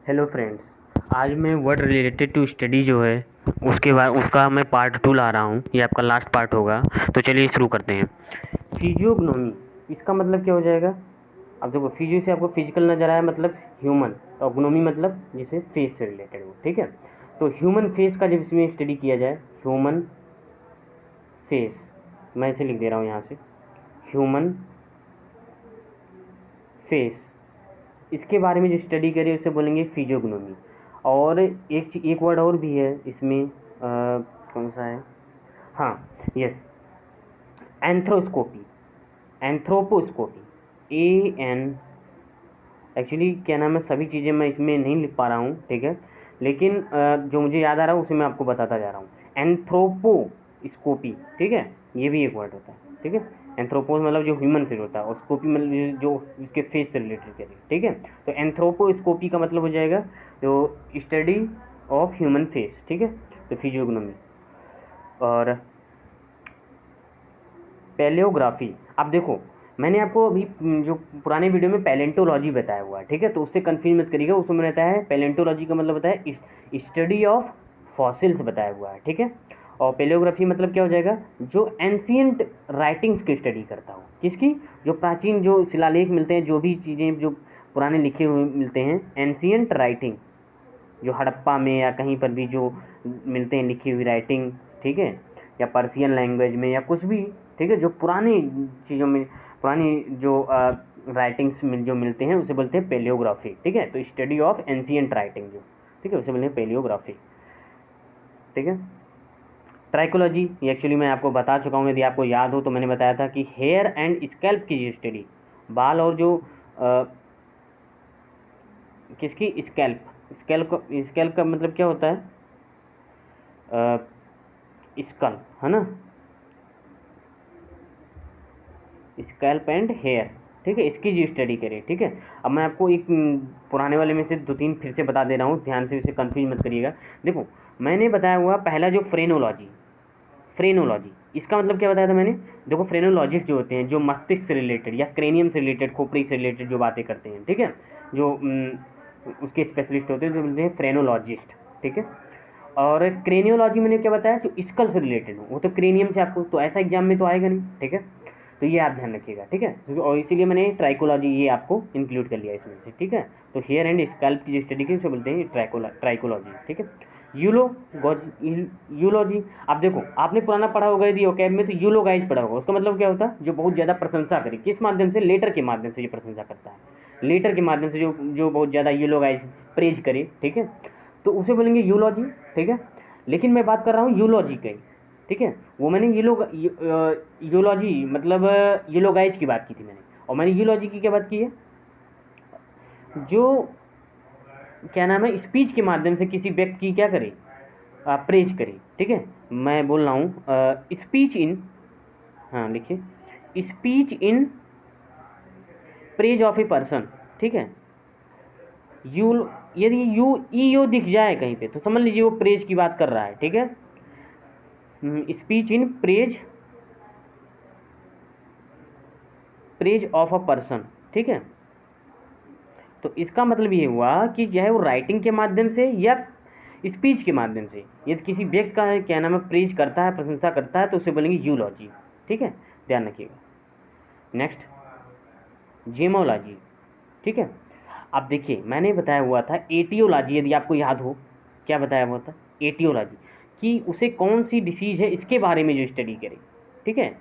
Hello friends. आज मैं word related to study जो है उसके बाद उसका मैं पार्ट 2 ला रहा हूँ। ये आपका लास्ट पार्ट होगा। तो चलिए शुरू करते हैं। फिजियोग्नोमी, इसका मतलब क्या हो जाएगा? अब देखो, फिजियो से आपको फिजिकल नजर आया मतलब ह्यूमन, तो ग्नोमी मतलब जिसे फेस से रिलेटेड हो। ठीक है, तो ह्यूमन फेस का जब इसमें स्टडी किया जाए, ह्यूमन फेस, मैं इसे लिख दे रहा हूँ यहाँ से, ह्यूमन फेस, इसके बारे में जो स्टडी करें उसे बोलेंगे फिजियोग्नोमी। और एक वर्ड और भी है इसमें, कौन सा है? हाँ, यस, एंथ्रोस्कोपी। एंथ्रोपोस्कोपी, एन, एक्चुअली क्या नाम है, सभी चीज़ें मैं इसमें नहीं लिख पा रहा हूँ, ठीक है, लेकिन जो मुझे याद आ रहा है उसे मैं आपको बताता जा रहा हूँ। एंथ्रोपोस्कोपी, ठीक है, ये भी एक वर्ड होता है। ठीक है, एंथ्रोपोस मतलब जो ह्यूमन फेस होता है, और स्कोपी मतलब जो उसके फेस से रिलेटेड करें। ठीक है, तो एंथ्रोपोस्कोपी का मतलब हो जाएगा जो स्टडी ऑफ ह्यूमन फेस। ठीक है, तो फिजियोग्नोमी। और पैलियोग्राफी, अब देखो, मैंने आपको अभी जो पुराने वीडियो में पैलेंटोलॉजी बताया हुआ है, ठीक है, तो उससे कन्फ्यूज मत करिएगा। उसमें रहता है पैलेंटोलॉजी का मतलब बताया स्टडी ऑफ फॉसिल्स बताया हुआ है। ठीक है, और पैलियोग्राफी मतलब क्या हो जाएगा? जो एंशियंट राइटिंग्स की स्टडी करता हो। किसकी? जो प्राचीन जो शिलालेख मिलते हैं, जो भी चीज़ें जो पुराने लिखे हुए मिलते हैं, एंशियंट राइटिंग, जो हड़प्पा में या कहीं पर भी जो मिलते हैं लिखी हुई राइटिंग, ठीक है, या पर्शियन लैंग्वेज में या कुछ भी, ठीक है, जो पुरानी चीज़ों में, पुरानी जो राइटिंग्स में जो मिलते हैं उसे बोलते हैं पेलियोग्राफी। ठीक है, तो स्टडी ऑफ एंशियंट राइटिंग जो, ठीक है, उसे बोलते हैं पेलियोग्राफी। ठीक है, ट्राइकोलॉजी, ये एक्चुअली मैं आपको बता चुका हूँ, यदि आपको याद हो तो मैंने बताया था कि हेयर एंड स्कैल्प की जो स्टडी, बाल और जो किसकी? स्कैल्प। स्कैल्प का मतलब क्या होता है? स्कल, है ना, स्कैल्प एंड हेयर। ठीक है, इसकी जो स्टडी करें। ठीक है, अब मैं आपको एक पुराने वाले में से 2-3 फिर से बता दे रहा हूँ, ध्यान से इसे कंफ्यूज मत करिएगा। देखो, मैंने बताया हुआ पहला जो फ्रेनोलॉजी, फ्रेनोलॉजी इसका मतलब क्या बताया था मैंने? देखो, फ्रेनोलॉजिस्ट जो होते हैं जो मस्तिष्क से रिलेटेड या क्रेनियम से रिलेटेड, खोपड़ी से रिलेटेड जो बातें करते हैं, ठीक है, जो उसके स्पेशलिस्ट होते हैं, जो बोलते हैं फ्रेनोलॉजिस्ट। ठीक है, और क्रेनियोलॉजी मैंने क्या बताया? जो स्कल से रिलेटेड हो, वो तो क्रेनियम से आपको तो ऐसा एग्जाम में तो आएगा नहीं। ठीक है, तो ये आप ध्यान रखिएगा। ठीक है, और इसीलिए मैंने ट्राइकोलॉजी ये आपको इंक्लूड कर लिया इसमें से। ठीक है, तो हेयर एंड स्कैल्प की जो स्टडी की उसे बोलते हैं ट्राइकोलॉजी। ठीक है, यूलॉजी, आप देखो, आपने पुराना पढ़ा होगा यदि ओकैब में, तो यूलोगाइज पढ़ा होगा। उसका मतलब क्या होता है? जो बहुत ज़्यादा प्रशंसा करे। किस माध्यम से? लेटर के माध्यम से जो प्रशंसा करता है, लेटर के माध्यम से जो जो बहुत ज़्यादा यूलोगाइज प्रेज करे। ठीक है, तो उसे बोलेंगे यूलॉजी। ठीक है, लेकिन मैं बात कर रहा हूँ यूलॉजी की। ठीक है, वो मैंने यूलॉजी मतलब यूलोगाइज की बात की थी मैंने, और मैंने यूलॉजी की क्या बात की है? जो क्या नाम है, स्पीच के माध्यम से किसी व्यक्ति की क्या करे? प्रेज करे। ठीक है, मैं बोल रहा हूँ स्पीच इन, हाँ लिखिए, speech in praise of a person. ठीक है, यू, यदि यू दिख जाए कहीं पे तो समझ लीजिए वो प्रेज की बात कर रहा है। ठीक है, speech in praise, praise of a person. ठीक है, तो इसका मतलब ये हुआ कि चाहे वो राइटिंग के माध्यम से या स्पीच के माध्यम से, यदि किसी व्यक्ति का क्या नाम है प्रेज करता है, प्रशंसा करता है, तो उसे बोलेंगे यूलॉजी। ठीक है, ध्यान रखिएगा। Next, gemology. ठीक है, अब देखिए, मैंने बताया हुआ था एटियोलॉजी, यदि आपको याद हो, क्या बताया हुआ था? एटियोलॉजी, कि उसे कौन सी डिसीज है इसके बारे में जो स्टडी करे। ठीक है,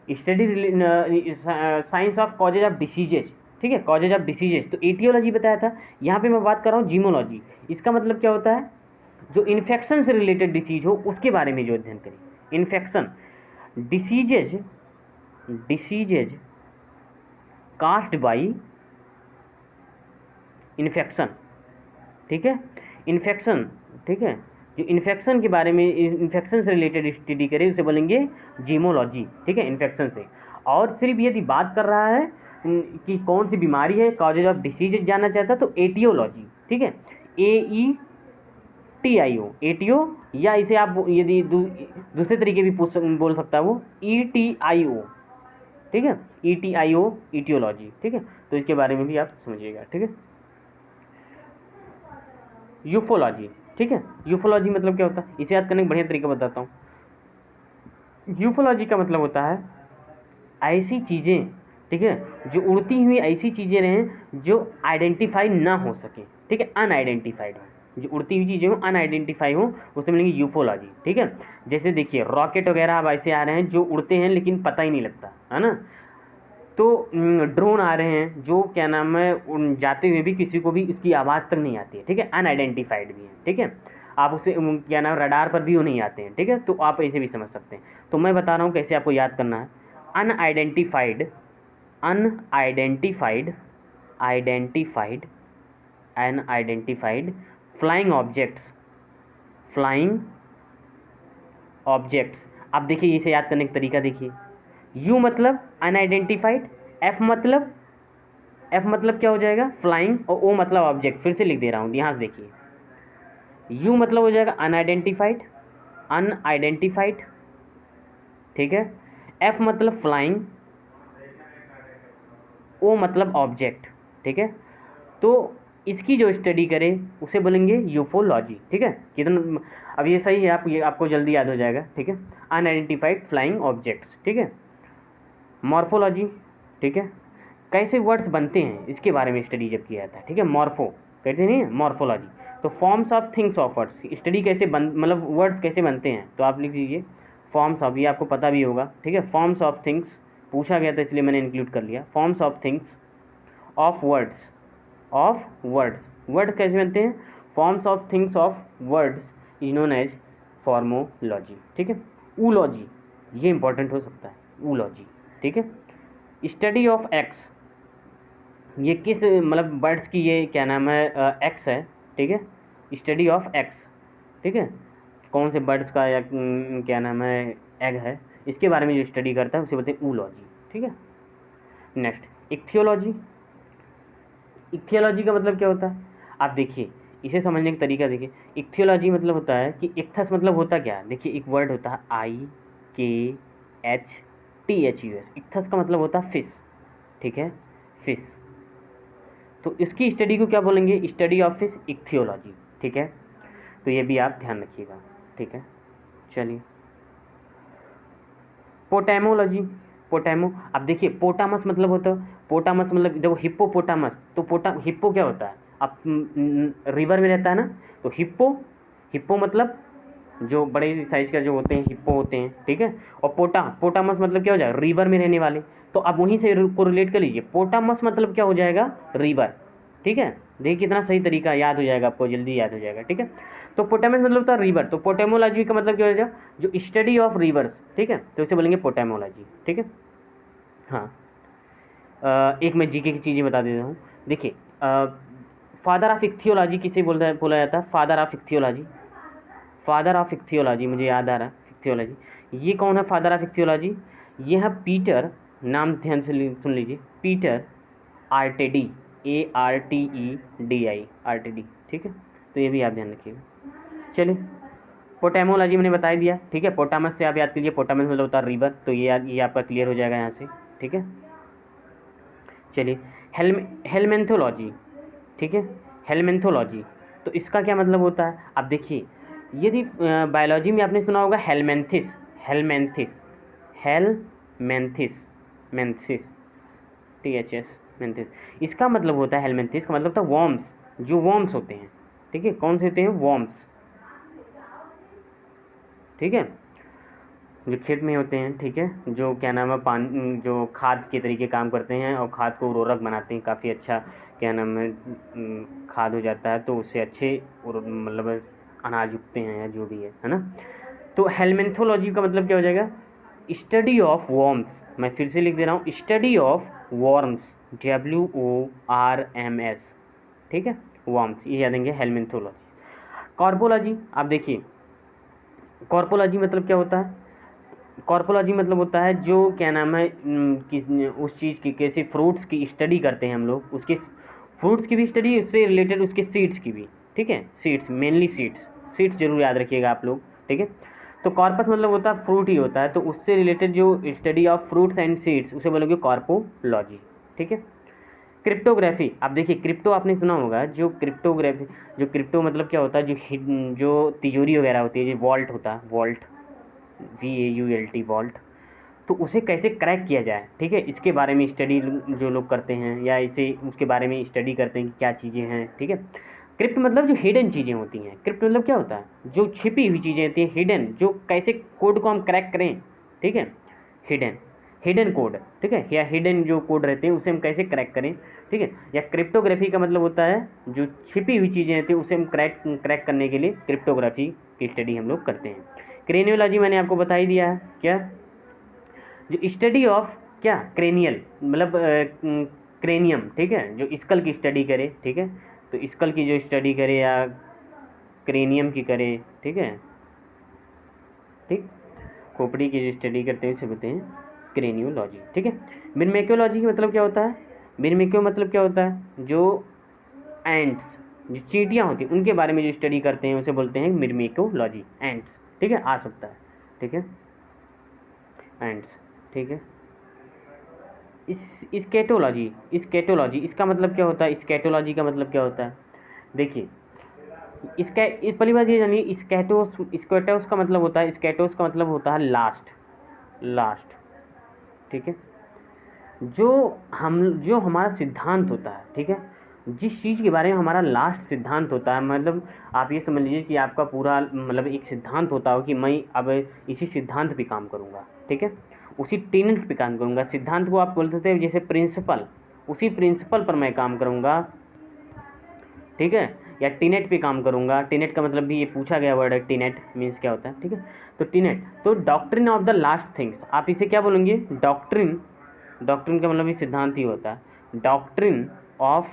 study science of causes of diseases. ठीक है, कॉजेज ऑफ डिसीजेज, तो एटियोलॉजी बताया था। यहाँ पे मैं बात कर रहा हूँ जीमोलॉजी। इसका मतलब क्या होता है? जो इन्फेक्शन से रिलेटेड डिसीज हो उसके बारे में जो अध्ययन करें। Infection, diseases, diseases caused by infection. ठीक है, इन्फेक्शन, ठीक है, जो इन्फेक्शन के बारे में, इन्फेक्शन से रिलेटेड स्टडी करें उसे बोलेंगे जीमोलॉजी। ठीक है, इन्फेक्शन से। और सिर्फ यदि बात कर रहा है कि कौन सी बीमारी है, कॉजेज ऑफ डिसीज जानना चाहता है, तो एटियोलॉजी। ठीक है, AETIO, एटियो, या इसे आप यदि दूसरे तरीके भी बोल सकता है वो ETIO। ठीक है, ETIO, ईटियोलॉजी। ठीक है, तो इसके बारे में भी आप समझिएगा। ठीक है, यूफोलॉजी, ठीक है। यूफोलॉजी मतलब क्या होता है, इसे याद करने का बढ़िया तरीका बताता हूँ। यूफोलॉजी का मतलब होता है ऐसी चीज़ें, ठीक है, जो उड़ती हुई ऐसी चीज़ें रहें जो आइडेंटिफाई ना हो सके, ठीक है, अनआइडेंटिफाइड हो, जो उड़ती हुई चीज़ें हो अनआइडेंटिफाई हो, उसे मिलेंगी यूफोलॉजी, ठीक है। जैसे देखिए रॉकेट वगैरह अब ऐसे आ रहे हैं जो उड़ते हैं लेकिन पता ही नहीं लगता, है ना। तो ड्रोन आ रहे हैं जो क्या नाम है जाते हुए भी किसी को भी उसकी आवाज़ तक नहीं आती है, ठीक है, अनआइडेंटिफाइड भी है, ठीक है। आप उसे क्या नाम रडार पर भी वो नहीं आते हैं, ठीक है, तो आप ऐसे भी समझ सकते हैं। तो मैं बता रहा हूँ कैसे आपको याद करना है। Unidentified, unidentified, identified, unidentified flying objects, flying objects. अब देखिए इसे याद करने का तरीका देखिए। यू मतलब अनआइडेंटिफाइड, एफ मतलब क्या हो जाएगा फ्लाइंग, और ओ मतलब ऑब्जेक्ट। फिर से लिख दे रहा हूँ, यहाँ से देखिए। यू मतलब हो जाएगा अनआइडेंटिफाइड, अनआइडेंटिफाइड, ठीक है। एफ मतलब फ्लाइंग, ओ मतलब ऑब्जेक्ट, ठीक है। तो इसकी जो स्टडी करें उसे बोलेंगे यूफोलॉजी, ठीक है। कितना अब ये सही है, आप ये आपको जल्दी याद हो जाएगा, ठीक है। अनआइडेंटिफाइड फ्लाइंग ऑब्जेक्ट्स, ठीक है। मॉर्फोलॉजी, ठीक है, कैसे वर्ड्स बनते हैं इसके बारे में स्टडी जब किया जाता है, ठीक है। मॉर्फो कहते नहीं है, मॉर्फोलॉजी। तो forms of things of words, study कैसे बन मतलब वर्ड्स कैसे बनते हैं, तो आप लिख दीजिए फॉर्म्स ऑफ, ये आपको पता भी होगा, ठीक है। फॉर्म्स ऑफ थिंग्स पूछा गया था इसलिए मैंने इंक्लूड कर लिया। Forms of things of words, of words, words कैसे बनते हैं, forms of things of words is known as morphology, ठीक है। ऊलॉजी, ये इंपॉर्टेंट हो सकता है, ऊलॉजी, ठीक है। स्टडी ऑफ एक्स, ये किस मतलब बर्ड्स की ये क्या नाम है एक्स है, ठीक है। स्टडी ऑफ एक्स, ठीक है, कौन से बर्ड्स का या क्या नाम है एग है, इसके बारे में जो स्टडी करता है उसे बोलते हैं ऊलॉजी, ठीक है। Next ichthyology. इक्थियोलॉजी का मतलब क्या होता है, आप देखिए इसे समझने का तरीका देखिए। इक्थियोलॉजी मतलब होता है कि इक्थस मतलब होता क्या है, देखिए एक वर्ड होता है IKHTHUS, इक्थस का मतलब होता है फिश, ठीक है, फिश। तो इसकी स्टडी को क्या बोलेंगे, स्टडी ऑफ फिश, इक्थियोलॉजी, ठीक है। तो ये भी आप ध्यान रखिएगा, ठीक है। चलिए पोटैमोलॉजी, पोटैमो, अब देखिए पोटामस मतलब होता है, पोटामस मतलब देखो हिप्पोपोटामस, तो हिप्पो क्या होता है, अब रिवर में रहता है ना, तो हिप्पो, हिप्पो मतलब जो बड़े साइज का जो होते हैं हिप्पो होते हैं, ठीक है। और पोटामस मतलब क्या हो जाएगा, रिवर में रहने वाले। तो अब वहीं से को रिलेट कर लीजिए, पोटामस मतलब क्या हो जाएगा, रिवर, ठीक है। देखिए कितना सही तरीका, याद हो जाएगा आपको, जल्दी याद हो जाएगा, ठीक है। तो पोटामस मतलब होता है रिवर, तो पोटेमोलॉजी का मतलब क्या हो जाएगा, जो स्टडी ऑफ रिवर्स, ठीक है, तो इसे बोलेंगे पोटेमोलॉजी, ठीक है। हाँ एक मैं जीके की चीज़ें बता देता हूँ। देखिए फादर ऑफ इक्थियोलॉजी किसे बोला जाता है, father of ichthyology, father of ichthyology मुझे याद आ रहा है, इक्थियोलॉजी ये कौन है फादर ऑफ इक्थियोलॉजी, ये है पीटर, नाम ध्यान से सुन लीजिए, पीटर आर्टेडी, ARTEDI, आर्टेडी, ठीक है। तो ये भी आप ध्यान रखिएगा। चलिए पोटेमोलॉजी मैंने बता दिया, ठीक है। पोटामस से आप याद कीजिए, पोटामस मतलब होता है रिवर, तो ये आपका क्लियर हो जाएगा यहाँ से, ठीक है। चलिए हेलमेंथोलॉजी, ठीक है, हेलमेंथोलॉजी, तो इसका क्या मतलब होता है, आप देखिए यदि बायोलॉजी में आपने सुना होगा हेलमेंथिस, हेलमेंथिस, हेलमेंथिस, मेंथिस, THS, मेंथिस, इसका मतलब होता है हेलमेंथिस का मतलब होता है वॉर्म्स, जो वॉर्म्स होते हैं, ठीक है, कौन से होते हैं वॉर्म्स, ठीक है, जो खेत में होते हैं, ठीक है, जो क्या नाम है पानी, जो खाद के तरीके काम करते हैं और खाद को उर्वरक बनाते हैं, काफ़ी अच्छा क्या नाम है खाद हो जाता है, तो उससे अच्छे मतलब अनाज उगते हैं या जो भी है ना। तो हेलमेंथोलॉजी का मतलब क्या हो जाएगा, स्टडी ऑफ वॉर्म्स, मैं फिर से लिख दे रहा हूँ, स्टडी ऑफ वॉर्म्स, WORMS, ठीक है, वॉर्म्स, ये याद देंगे हेलमेंथोलॉजी। कॉर्पोलॉजी, आप देखिए कॉर्पोलॉजी मतलब क्या होता है, कॉर्पोलॉजी मतलब होता है जो क्या नाम है किस उस चीज़ की, कैसे फ्रूट्स की स्टडी करते हैं हम लोग, उसके फ्रूट्स की भी स्टडी, उससे रिलेटेड उसके सीड्स की भी, ठीक है, सीड्स मेनली सीड्स, सीड्स जरूर याद रखिएगा आप लोग, ठीक है। तो कॉर्पस मतलब होता है फ्रूट ही होता है, तो उससे रिलेटेड जो study of fruits and seeds उसे बोलोगे कॉर्पोलॉजी, ठीक है। क्रिप्टोग्राफी, आप देखिए क्रिप्टो आपने सुना होगा, जो क्रिप्टोग्राफी, जो क्रिप्टो मतलब क्या होता है, जो तिजोरी वगैरह होती है, जो वॉल्ट होता है, वॉल्ट, VAULT, वॉल्ट, तो उसे कैसे क्रैक किया जाए, ठीक है, इसके बारे में स्टडी जो लोग करते हैं, या इसे उसके बारे में स्टडी करते हैं कि क्या चीज़ें हैं, ठीक है। क्रिप्ट मतलब जो हिडन चीज़ें होती हैं, क्रिप्ट मतलब क्या होता है, जो छिपी हुई चीज़ें होती हैं, हिडन, जो कैसे कोड को हम क्रैक करें, ठीक है, हिडन, हिडन कोड, ठीक है, या हिडन जो कोड रहते हैं उसे हम कैसे क्रैक करें, ठीक है। या क्रिप्टोग्राफी का मतलब होता है जो छिपी हुई चीज़ें होती हैं उसे हम क्रैक करने के लिए क्रिप्टोग्राफी की स्टडी हम लोग करते हैं। क्रेनियोलॉजी मैंने आपको बता ही दिया है, क्या, जो स्टडी ऑफ क्या, क्रेनियल मतलब क्रेनियम, ठीक है, जो स्कल की स्टडी करे, ठीक है, तो स्कल की जो स्टडी करे या क्रेनियम की करे, ठीक है, ठीक, खोपड़ी की जो स्टडी करते हैं उसे बोलते हैं क्रेनियोलॉजी, ठीक है। मिरमेकोलॉजी का मतलब क्या होता है, मिरमेको मतलब क्या होता है, जो एंट्स, जो चींटियाँ होती हैं उनके बारे में जो स्टडी करते हैं उसे बोलते हैं मिरमेकोलॉजी, एंट्स, ठीक है, आ सकता है, ठीक है, एंट्स, ठीक है। स्केटोलॉजी, स्केटोलॉजी इसका मतलब क्या होता है, स्केटोलॉजी का मतलब क्या होता है, देखिए इसका इस पहली बात ये जानिए, स्केटोस, स्केटोस का मतलब होता है, स्केटोस का मतलब होता है लास्ट, लास्ट, ठीक है, जो हमारा सिद्धांत होता है, ठीक है, जिस चीज़ के बारे में हमारा लास्ट सिद्धांत होता है, मतलब आप ये समझ लीजिए कि आपका पूरा मतलब एक सिद्धांत होता हो कि मैं अब इसी सिद्धांत पे काम करूँगा, ठीक है, उसी टेनेंट पे काम करूँगा, सिद्धांत को आप बोलते थे जैसे प्रिंसिपल, उसी प्रिंसिपल पर मैं काम करूँगा, ठीक है, या टीनेट पे काम करूँगा, टीनेट का मतलब भी ये पूछा गया वर्ड है, टीनेट मीन्स क्या होता है, ठीक है, तो टीनेट, तो doctrine of the last things, आप इसे क्या बोलेंगे, डॉक्ट्रिन, डॉक्ट्रिन का मतलब भी सिद्धांत ही होता है, डॉक्ट्रिन ऑफ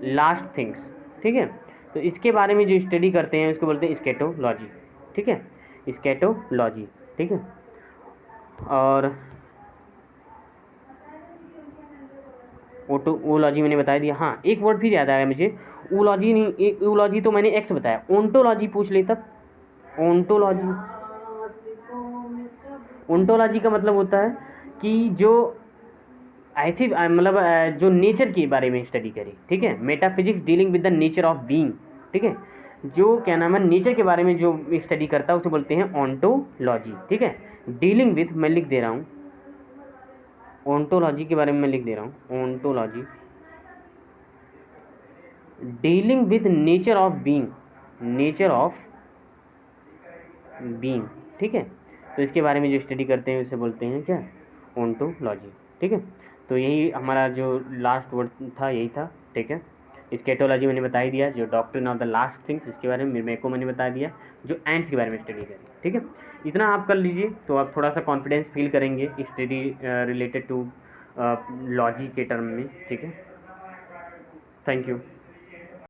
लास्ट थिंग्स, ठीक है, तो इसके बारे में जो स्टडी करते हैं उसको बोलते हैं स्केटोलॉजी, ठीक है, स्केटोलॉजी, ठीक है। और ओलॉजी मैंने बता दिया, हाँ एक वर्ड फिर याद आया मुझे, ओलॉजी नहीं, ओलॉजी तो मैंने एक्स बताया, ओंटोलॉजी पूछ ले तब, ओंटोलॉजी, ओंटोलॉजी का मतलब होता है कि जो ऐसी मतलब जो नेचर के बारे में स्टडी करे, ठीक है, metaphysics dealing with the nature of being, ठीक है, जो क्या नाम है नेचर के बारे में जो स्टडी करता है उसे बोलते हैं ओंटोलॉजी, ठीक है। डीलिंग विद मैं लिख दे रहा हूँ, ओंटोलॉजी के बारे में मैं लिख दे रहा हूँ, ontology dealing with nature of being, nature of being, ठीक है, तो इसके बारे में जो स्टडी करते हैं उसे बोलते हैं क्या, ओंटोलॉजी, ठीक है। तो यही हमारा जो लास्ट वर्ड था यही था, ठीक है। स्केटोलॉजी मैंने बता ही दिया, जो doctrine of the last things इसके बारे में, मिरमेको मैंने बता दिया, जो एंट्स के बारे में स्टडी करें, ठीक है, इतना आप कर लीजिए तो आप थोड़ा सा कॉन्फिडेंस फील करेंगे स्टडी रिलेटेड टू लॉजी के टर्म में, ठीक है। Thank you.